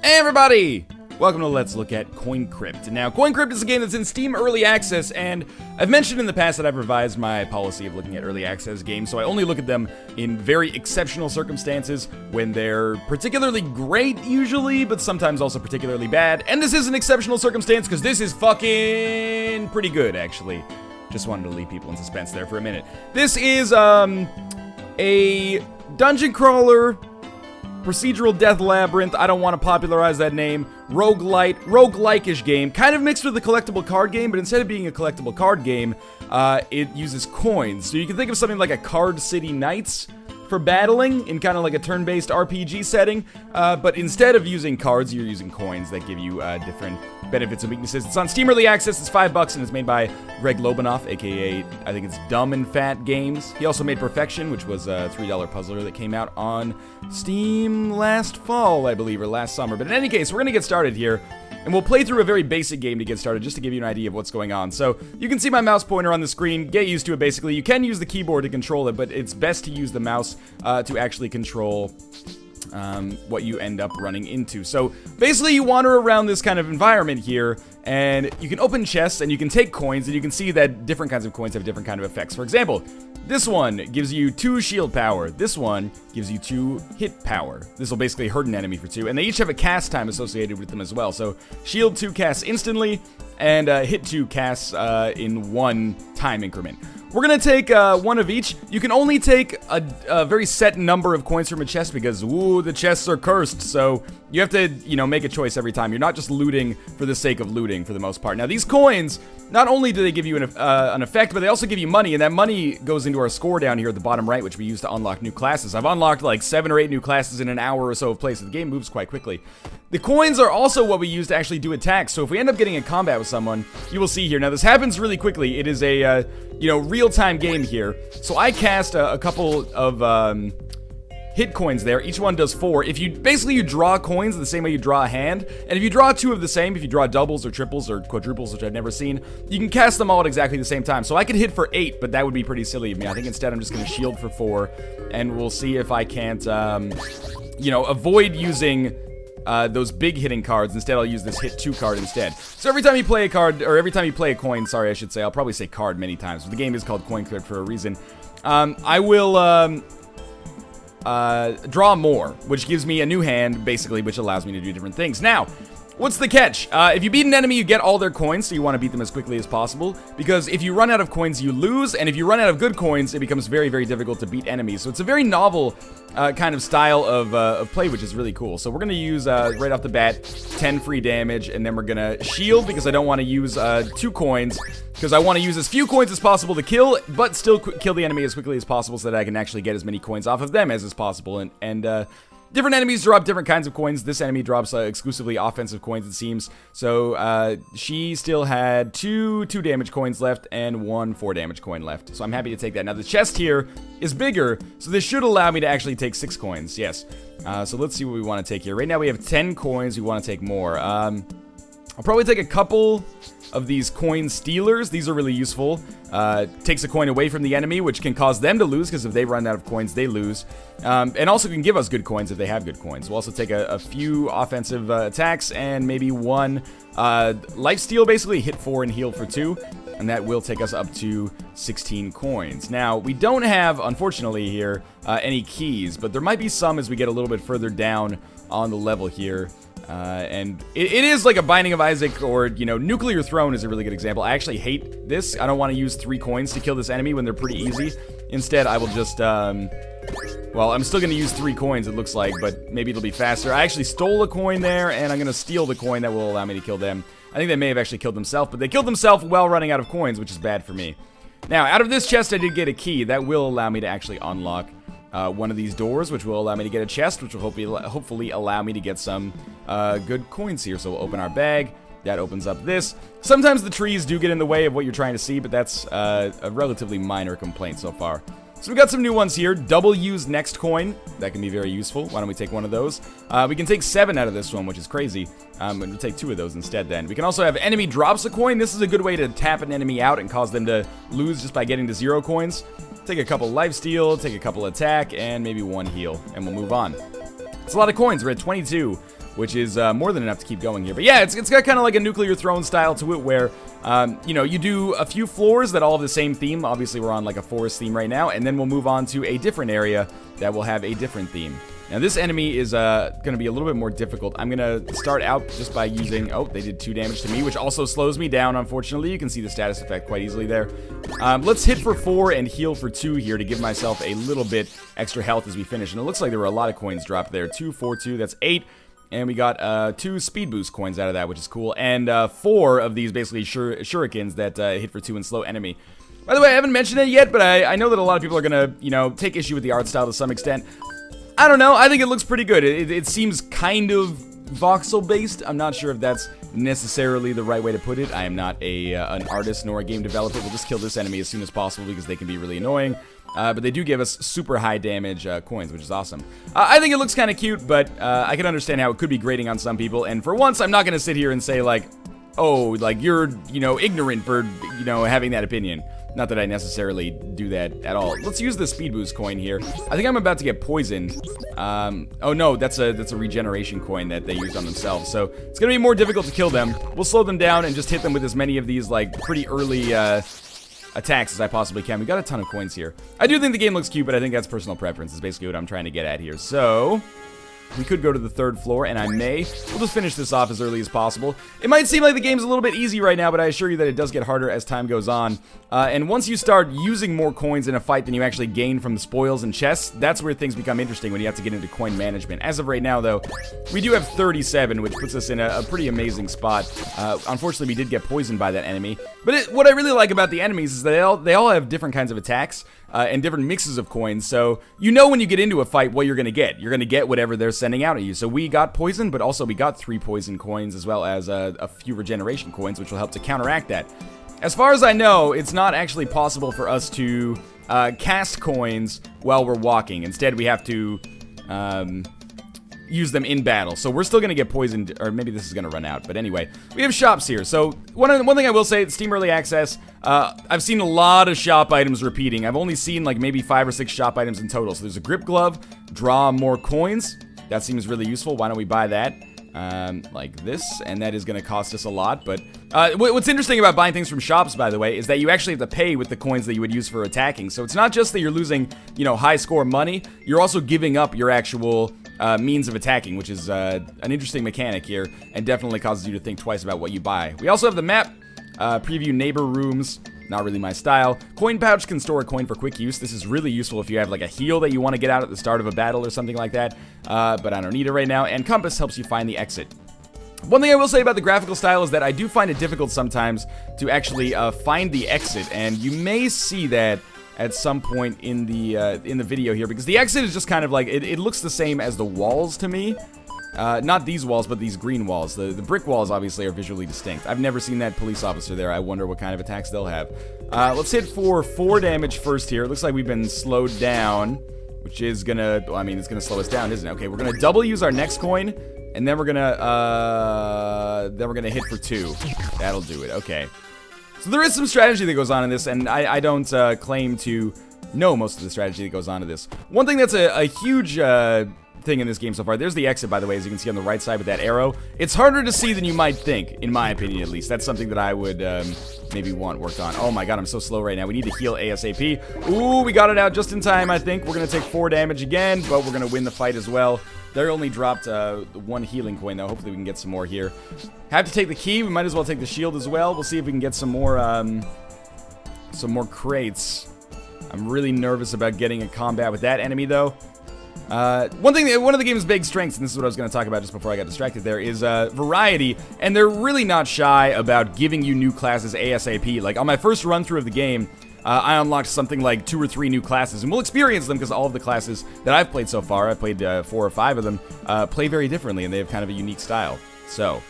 Hey everybody! Welcome to Let's Look at Crypt. Now, Crypt is a game that's in Steam Early Access, and I've mentioned in the past that I've revised my policy of looking at Early Access games, so I only look at them in very exceptional circumstances when they're particularly great, usually, but sometimes also particularly bad. And this is an exceptional circumstance, because this is fucking pretty good, actually. Just wanted to leave people in suspense there for a minute. This is, a dungeon crawler, procedural death labyrinth, I don't want to popularize that name, roguelike-ish game, kind of mixed with a collectible card game, but instead of being a collectible card game, it uses coins. So you can think of something like a Card City Knights for battling in kind of like a turn-based RPG setting, but instead of using cards, you're using coins that give you different benefits and weaknesses. It's on Steam Early Access, it's $5, and it's made by Greg Lobanoff, aka, I think it's Dumb and Fat Games. He also made Perfection, which was a $3 puzzler that came out on Steam last fall, I believe, or last summer. But in any case, we're gonna get started here, and we'll play through a very basic game to get started, just to give you an idea of what's going on. So, you can see my mouse pointer on the screen, get used to it basically. You can use the keyboard to control it, but it's best to use the mouse to actually control what you end up running into. So basically you wander around this kind of environment here, and you can open chests and you can take coins, and you can see that different kinds of coins have different kind of effects. For example, this one gives you 2 shield power. This one gives you 2 hit power. This will basically hurt an enemy for 2, and they each have a cast time associated with them as well. So shield 2 casts instantly, and hit 2 casts in 1 time increment. We're gonna take one of each. You can only take a very set number of coins from a chest because, ooh, the chests are cursed. So you have to, make a choice every time. You're not just looting for the sake of looting for the most part. Now, these coins, not only do they give you an effect, but they also give you money, and that money goes into our score down here at the bottom right, which we use to unlock new classes. I've unlocked like 7 or 8 new classes in an hour or so of play, so the game moves quite quickly. The coins are also what we use to actually do attacks, so if we end up getting in combat with someone, you will see here. Now, this happens really quickly. It is a, real-time game here. So I cast a couple of hit coins there. Each one does 4. If you draw coins the same way you draw a hand, and if you draw 2 of the same, if you draw doubles or triples or quadruples, which I've never seen, you can cast them all at exactly the same time. So I could hit for 8, but that would be pretty silly of me. I think instead I'm just going to shield for 4, and we'll see if I can't, avoid using those big hitting cards. Instead, I'll use this hit 2 card instead. So every time you play a card, or every time you play a coin, sorry, I should say, I'll probably say card many times, but the game is called Crypt for a reason. I will draw more, which gives me a new hand, basically, which allows me to do different things. Now, what's the catch? If you beat an enemy, you get all their coins, so you want to beat them as quickly as possible, because if you run out of coins, you lose, and if you run out of good coins, it becomes very, very difficult to beat enemies. So it's a very novel kind of style of play, which is really cool. So we're going to use, right off the bat, 10 free damage, and then we're going to shield, because I don't want to use 2 coins, because I want to use as few coins as possible to kill, but still kill the enemy as quickly as possible so that I can actually get as many coins off of them as is possible. And different enemies drop different kinds of coins. This enemy drops exclusively offensive coins, it seems. So she still had 2 damage coins left and 1 4 damage coin left. So I'm happy to take that. Now the chest here is bigger, so this should allow me to actually take 6 coins. Yes. So let's see what we want to take here. Right now we have 10 coins. We want to take more. I'll probably take a couple of these coin stealers. These are really useful. Takes a coin away from the enemy, which can cause them to lose, because if they run out of coins, they lose. And also can give us good coins if they have good coins. We'll also take a few offensive attacks and maybe 1 life steal, basically. Hit 4 and heal for 2. And that will take us up to 16 coins. Now, we don't have, unfortunately here, any keys, but there might be some as we get a little bit further down on the level here. And it is like a Binding of Isaac, or, Nuclear Throne is a really good example. I actually hate this. I don't want to use 3 coins to kill this enemy when they're pretty easy. Instead, I will just, well, I'm still going to use 3 coins, it looks like, but maybe it'll be faster. I actually stole a coin there, and I'm going to steal the coin that will allow me to kill them. I think they may have actually killed themselves, but they killed themselves while running out of coins, which is bad for me. Now, out of this chest, I did get a key. That will allow me to actually unlock one of these doors, which will allow me to get a chest, which will hopefully allow me to get some good coins here. So we'll open our bag. That opens up this. Sometimes the trees do get in the way of what you're trying to see, but that's a relatively minor complaint so far. So we got some new ones here. Double use next coin. That can be very useful. Why don't we take one of those? We can take 7 out of this one, which is crazy. We'll take 2 of those instead then. We can also have enemy drops a coin. This is a good way to tap an enemy out and cause them to lose just by getting to 0 coins. Take a couple lifesteal, take a couple attack, and maybe 1 heal, and we'll move on. It's a lot of coins. We're at 22. which is more than enough to keep going here. But yeah, it's got kind of like a nuclear throne style to it where, you know, you do a few floors that all have the same theme. Obviously, we're on like a forest theme right now, and then we'll move on to a different area that will have a different theme. Now, this enemy is going to be a little bit more difficult. I'm going to start out just by using... Oh, they did 2 damage to me, which also slows me down, unfortunately. You can see the status effect quite easily there. Let's hit for 4 and heal for 2 here to give myself a little bit extra health as we finish. And it looks like there were a lot of coins dropped there. 2, 4, 2, that's 8. And we got 2 speed boost coins out of that, which is cool. And 4 of these basically shurikens that hit for 2 and slow enemy. By the way, I haven't mentioned it yet, but I know that a lot of people are going to, you know, take issue with the art style to some extent. I don't know. I think it looks pretty good. It seems kind of voxel-based. I'm not sure if that's necessarily the right way to put it. I am not an artist nor a game developer. We'll just kill this enemy as soon as possible because they can be really annoying. But they do give us super high damage coins, which is awesome. I think it looks kind of cute, but I can understand how it could be grating on some people. And for once, I'm not going to sit here and say, like, oh, like, you're, you know, ignorant for, you know, having that opinion. Not that I necessarily do that at all. Let's use the speed boost coin here. I think I'm about to get poisoned. Oh no, that's a regeneration coin that they used on themselves. So it's gonna be more difficult to kill them. We'll slow them down and just hit them with as many of these like pretty early attacks as I possibly can. We got a ton of coins here. I do think the game looks cute, but I think that's personal preference is basically what I'm trying to get at here. So we could go to the 3rd floor, and I may. We'll just finish this off as early as possible. It might seem like the game's a little bit easy right now, but I assure you that it does get harder as time goes on. And once you start using more coins in a fight than you actually gain from the spoils and chests, that's where things become interesting when you have to get into coin management. As of right now, though, we do have 37, which puts us in a pretty amazing spot. Unfortunately, we did get poisoned by that enemy. But what I really like about the enemies is that they all have different kinds of attacks. And different mixes of coins, so you know when you get into a fight what you're going to get. You're going to get whatever they're sending out at you. So we got poison, but also we got 3 poison coins as well as a few regeneration coins, which will help to counteract that. As far as I know, it's not actually possible for us to cast coins while we're walking. Instead, we have to use them in battle. So we're still going to get poisoned, or maybe this is going to run out. But anyway, we have shops here. So one thing I will say, Steam Early Access, I've seen a lot of shop items repeating. I've only seen like maybe 5 or 6 shop items in total. So there's a grip glove, draw more coins. That seems really useful. Why don't we buy that? Like this, and that is going to cost us a lot, but what's interesting about buying things from shops, by the way, is that you actually have to pay with the coins that you would use for attacking. So it's not just that you're losing, you know, high score money, you're also giving up your actual means of attacking, which is an interesting mechanic here, and definitely causes you to think twice about what you buy. We also have the map, preview neighbor rooms. Not really my style. Coin pouch can store a coin for quick use. This is really useful if you have like a heal that you want to get out at the start of a battle or something like that. But I don't need it right now. And compass helps you find the exit. One thing I will say about the graphical style is that I do find it difficult sometimes to actually find the exit. And you may see that at some point in the video here, because the exit is just kind of like, it looks the same as the walls to me. Not these walls, but these green walls. The brick walls, obviously, are visually distinct. I've never seen that police officer there. I wonder what kind of attacks they'll have. Let's hit for 4 damage first here. It looks like we've been slowed down, which is gonna... Well, I mean, it's gonna slow us down, isn't it? Okay, we're gonna double use our next coin, and then we're gonna hit for 2. That'll do it. Okay. So there is some strategy that goes on in this, and I don't claim to know most of the strategy that goes on in this. One thing that's a huge... thing in this game so far. There's the exit, by the way, as you can see on the right side with that arrow. It's harder to see than you might think, in my opinion at least. That's something that I would maybe want worked on. Oh my god, I'm so slow right now. We need to heal ASAP. Ooh, we got it out just in time, I think. We're going to take 4 damage again, but we're going to win the fight as well. They only dropped 1 healing coin, though. Hopefully we can get some more here. Have to take the key. We might as well take the shield as well. We'll see if we can get some more crates. I'm really nervous about getting in combat with that enemy, though. One of the game's big strengths, and this is what I was going to talk about just before I got distracted there, is variety, and they're really not shy about giving you new classes ASAP. Like, on my first run-through of the game, I unlocked something like 2 or 3 new classes, and we'll experience them because all of the classes that I've played so far, I've played 4 or 5 of them, play very differently, and they have kind of a unique style. So...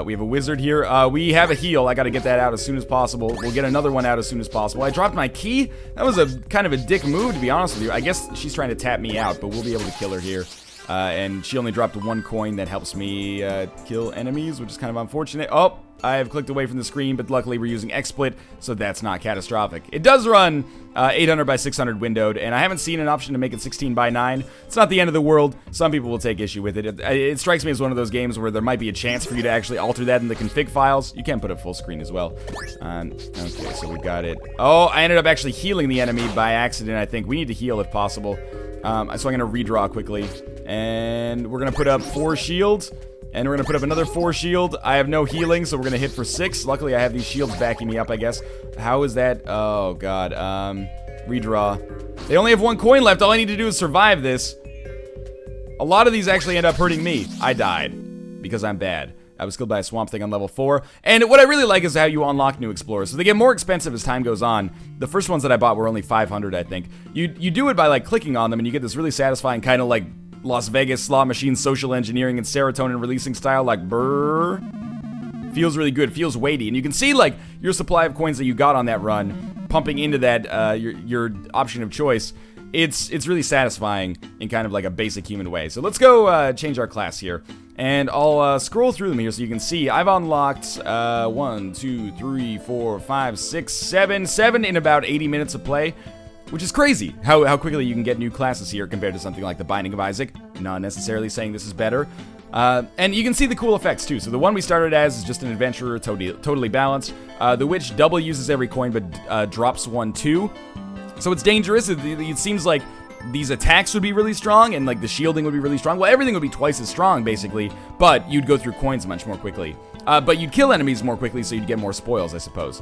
we have a wizard here. We have a heal. I gotta get that out as soon as possible. We'll get another one out as soon as possible. I dropped my key. That was a kind of a dick move, to be honest with you. I guess she's trying to tap me out, but we'll be able to kill her here. and she only dropped 1 coin that helps me kill enemies, which is kind of unfortunate. Oh, I have clicked away from the screen, but luckily we're using XSplit, so that's not catastrophic. It does run 800 by 600 windowed, and I haven't seen an option to make it 16 by 9. It's not the end of the world. Some people will take issue with it. It strikes me as one of those games where there might be a chance for you to actually alter that in the config files. You can put it full screen as well. Okay, so we got it. Oh, I ended up actually healing the enemy by accident, I think. We need to heal if possible. So I'm going to redraw quickly, and we're going to put up 4 shields. And we're going to put up another 4 shield. I have no healing, so we're going to hit for 6. Luckily, I have these shields backing me up, I guess. How is that? Oh, God. Redraw. They only have 1 coin left. All I need to do is survive this. A lot of these actually end up hurting me. I died because I'm bad. I was killed by a swamp thing on level 4. And what I really like is how you unlock new explorers. So they get more expensive as time goes on. The first ones that I bought were only 500, I think. You do it by, like, clicking on them, and you get this really satisfying kind of, like, Las Vegas slot machine social engineering and serotonin releasing style, like brrr. Feels really good, feels weighty, and you can see like your supply of coins that you got on that run pumping into that your option of choice. It's really satisfying in kind of like a basic human way. So let's go change our class here, and I'll scroll through them here so you can see I've unlocked 1, 2, 3, 4, 5, 6, 7 in about 80 minutes of play. Which is crazy, how quickly you can get new classes here compared to something like the Binding of Isaac. Not necessarily saying this is better. And you can see the cool effects too. So the one we started as is just an adventurer, totally balanced. The witch double uses every coin but drops 1 too. So it's dangerous. It seems like these attacks would be really strong and like the shielding would be really strong. Well, everything would be twice as strong basically, but you'd go through coins much more quickly. But you'd kill enemies more quickly, so you'd get more spoils, I suppose.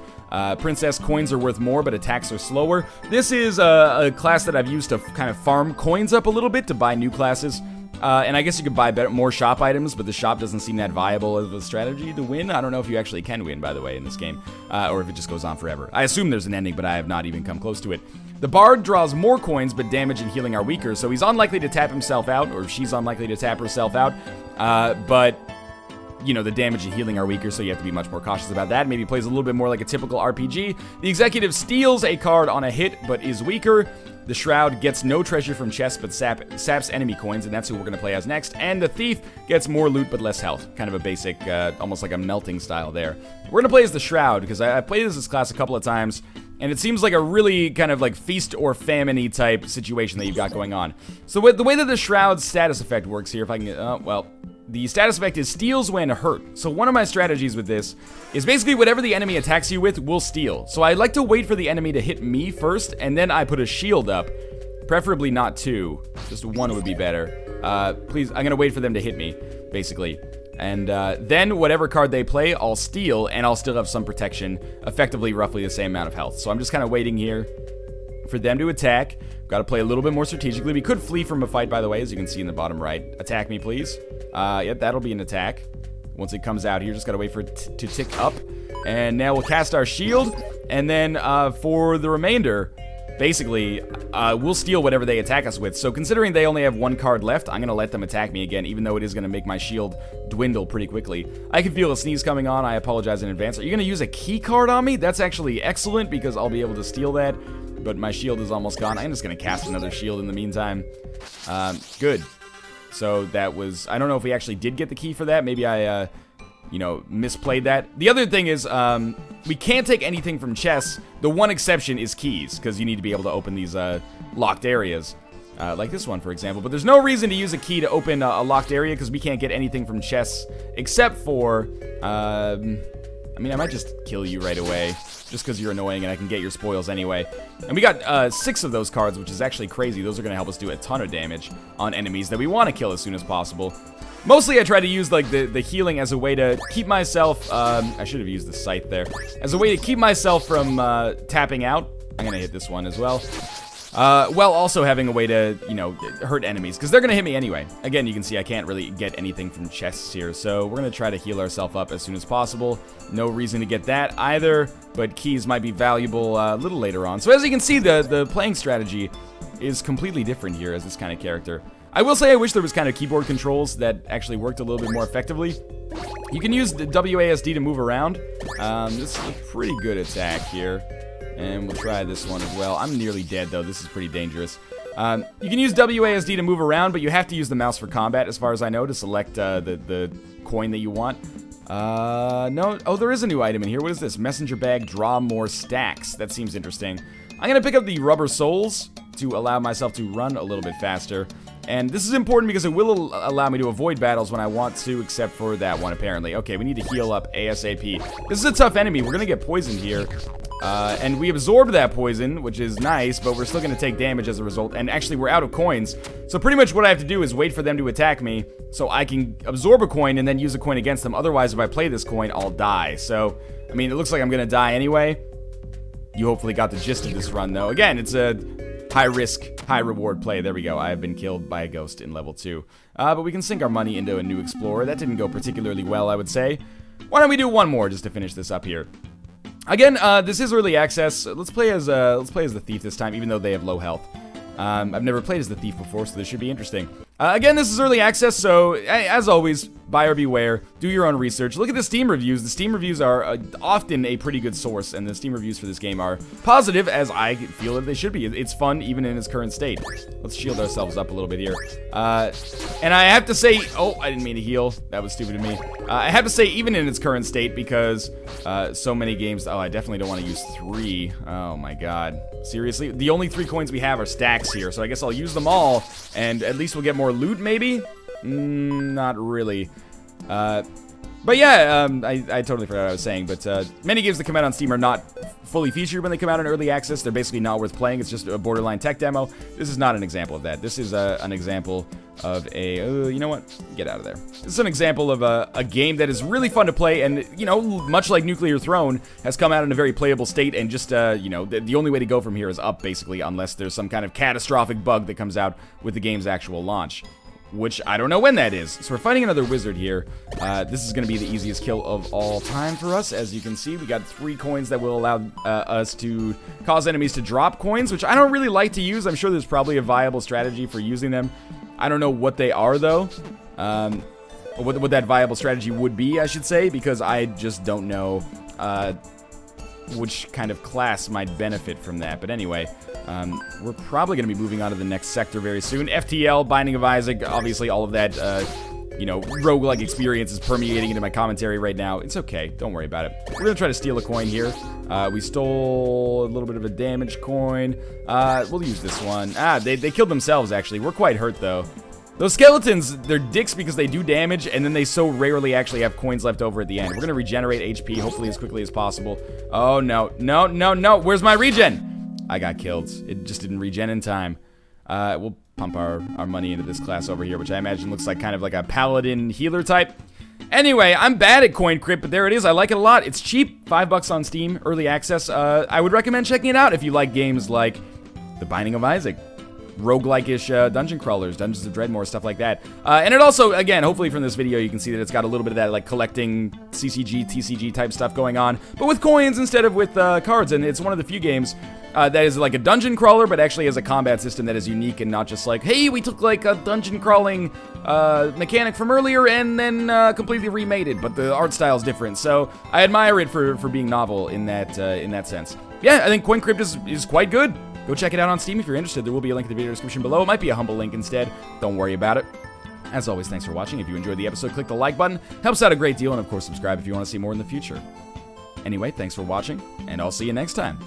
Princess coins are worth more, but attacks are slower. This is a class that I've used to kind of farm coins up a little bit to buy new classes. And I guess you could buy more shop items, but the shop doesn't seem that viable of a strategy to win. I don't know if you actually can win, by the way, in this game, or if it just goes on forever. I assume there's an ending, but I have not even come close to it. The Bard draws more coins, but damage and healing are weaker, so he's unlikely to tap himself out, or she's unlikely to tap herself out, but you know, the damage and healing are weaker, so you have to be much more cautious about that. Maybe plays a little bit more like a typical RPG. The Executive steals a card on a hit, but is weaker. The Shroud gets no treasure from chests, but saps enemy coins, and that's who we're going to play as next. And the Thief gets more loot, but less health. Kind of a basic, almost like a melting style there. We're going to play as the Shroud, because I've played as this class a couple of times, and it seems like a really kind of like feast or famine-y type situation that you've got going on. So the way that the Shroud's status effect works here, if I can get, well, the status effect is steals when hurt. So one of my strategies with this is basically whatever the enemy attacks you with will steal. So I like to wait for the enemy to hit me first, and then I put a shield up. Preferably not 2. Just 1 would be better. Please, I'm gonna wait for them to hit me, basically. And then whatever card they play, I'll steal, and I'll still have some protection, effectively roughly the same amount of health. So I'm just kind of waiting here for them to attack. Got to play a little bit more strategically. We could flee from a fight, by the way, as you can see in the bottom right. Attack me, please. Yep, that'll be an attack. Once it comes out here, just got to wait for it to tick up. And now we'll cast our shield. And then for the remainder, basically, we'll steal whatever they attack us with. So considering they only have 1 card left, I'm going to let them attack me again, even though it is going to make my shield dwindle pretty quickly. I can feel a sneeze coming on. I apologize in advance. Are you going to use a key card on me? That's actually excellent, because I'll be able to steal that. But my shield is almost gone. I'm just going to cast another shield in the meantime. Good. So that was... I don't know if we actually did get the key for that. Maybe I, you know, misplayed that. The other thing is, we can't take anything from chests. The one exception is keys, because you need to be able to open these locked areas. Like this one, for example. But there's no reason to use a key to open a locked area, because we can't get anything from chests, except for... I mean, I might just kill you right away, just because you're annoying and I can get your spoils anyway. And we got 6 of those cards, which is actually crazy. Those are going to help us do a ton of damage on enemies that we want to kill as soon as possible. Mostly I try to use like the healing as a way to keep myself, I should have used the scythe there, as a way to keep myself from tapping out. I'm going to hit this one as well. While also having a way to, you know, hurt enemies, because they're going to hit me anyway. Again, you can see I can't really get anything from chests here, so we're going to try to heal ourselves up as soon as possible. No reason to get that either, but keys might be valuable a little later on. So as you can see, the playing strategy is completely different here as this kind of character. I will say I wish there was kind of keyboard controls that actually worked a little bit more effectively. You can use the WASD to move around. This is a pretty good attack here. And we'll try this one as well. I'm nearly dead, though. This is pretty dangerous. You can use WASD to move around, but you have to use the mouse for combat, as far as I know, to select the coin that you want. No. Oh, there is a new item in here. What is this? Messenger bag, draw more stacks. That seems interesting. I'm going to pick up the rubber soles to allow myself to run a little bit faster. And this is important because it will allow me to avoid battles when I want to, except for that one, apparently. Okay, we need to heal up ASAP. This is a tough enemy. We're going to get poisoned here. And we absorbed that poison, which is nice, but we're still going to take damage as a result. And actually, we're out of coins. So pretty much what I have to do is wait for them to attack me so I can absorb a coin and then use a coin against them. Otherwise, if I play this coin, I'll die. So, I mean, it looks like I'm going to die anyway. You hopefully got the gist of this run, though. Again, it's a high-risk, high-reward play. There we go. I have been killed by a ghost in level 2. But we can sink our money into a new explorer. That didn't go particularly well, I would say. Why don't we do one more just to finish this up here? Again, this is early access. Let's play as the thief this time, even though they have low health. I've never played as the thief before, so this should be interesting. Again, this is early access, so as always, buyer beware. Do your own research. Look at the Steam reviews. The Steam reviews are often a pretty good source, and the Steam reviews for this game are positive, as I feel that they should be. It's fun, even in its current state. Let's shield ourselves up a little bit here. And I have to say, oh, I didn't mean to heal. That was stupid of me. I have to say, even in its current state, because so many games. Oh, I definitely don't want to use 3. Oh my god. Seriously? The only 3 coins we have are stacks here, so I guess I'll use them all, and at least we'll get more loot, maybe? Not really. But yeah, I totally forgot what I was saying, but many games that come out on Steam are not fully featured when they come out in early access. They're basically not worth playing. It's just a borderline tech demo. This is not an example of that. This is an example of a, you know what? Get out of there. This is an example of a game that is really fun to play, and, you know, much like Nuclear Throne, has come out in a very playable state, and just, you know, the only way to go from here is up, basically, unless there's some kind of catastrophic bug that comes out with the game's actual launch. Which I don't know when that is. So we're fighting another wizard here. This is going to be the easiest kill of all time for us. As you can see, we got 3 coins that will allow us to cause enemies to drop coins, which I don't really like to use. I'm sure there's probably a viable strategy for using them. I don't know what they are, though. What that viable strategy would be, I should say, because I just don't know which kind of class might benefit from that. But anyway, we're probably going to be moving on to the next sector very soon. FTL, Binding of Isaac, obviously all of that, you know, roguelike experience is permeating into my commentary right now. It's okay. Don't worry about it. We're going to try to steal a coin here. We stole a little bit of a damage coin. We'll use this one. They killed themselves, actually. We're quite hurt, though. Those skeletons, they're dicks because they do damage, and then they so rarely actually have coins left over at the end. We're going to regenerate HP, hopefully as quickly as possible. Oh, no. No, no, no. Where's my regen? I got killed. It just didn't regen in time. We'll pump our money into this class over here, which I imagine looks like kind of like a paladin healer type. Anyway, I'm bad at Coin Crypt, but there it is. I like it a lot. It's cheap. $5 on Steam, early access. I would recommend checking it out if you like games like The Binding of Isaac, roguelike-ish dungeon crawlers, Dungeons of Dreadmore, stuff like that. And it also, again, hopefully from this video you can see that it's got a little bit of that like collecting CCG, TCG type stuff going on, but with coins instead of with cards. And it's one of the few games that is like a dungeon crawler, but actually has a combat system that is unique and not just like, hey, we took like a dungeon crawling mechanic from earlier and then completely remade it, but the art style is different. So I admire it for being novel in that sense. Yeah, I think Coin Crypt is quite good. Go check it out on Steam if you're interested. There will be a link in the video description below. It might be a humble link instead. Don't worry about it. As always, thanks for watching. If you enjoyed the episode, click the like button. Helps out a great deal. And of course, subscribe if you want to see more in the future. Anyway, thanks for watching, and I'll see you next time.